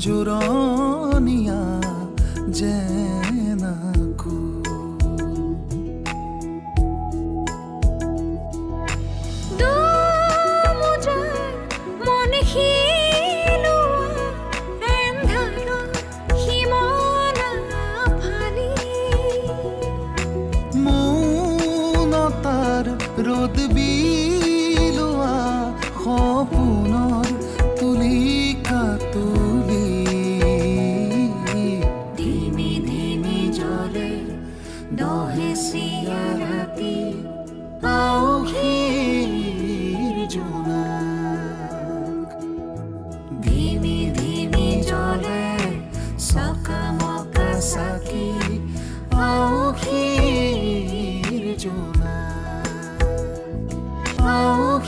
জোৰণীয়া যেনাকো ৰোদ বিলোৱা সপোনৰ তুলিকা তুলি ধিমি ধিমি জ্বলে দহেচিয়া ৰাতি আউসীৰ জোনাক ধিমি ধিমি জ্বলে চকামকা চাকি আউসীৰ জোনাক Oh,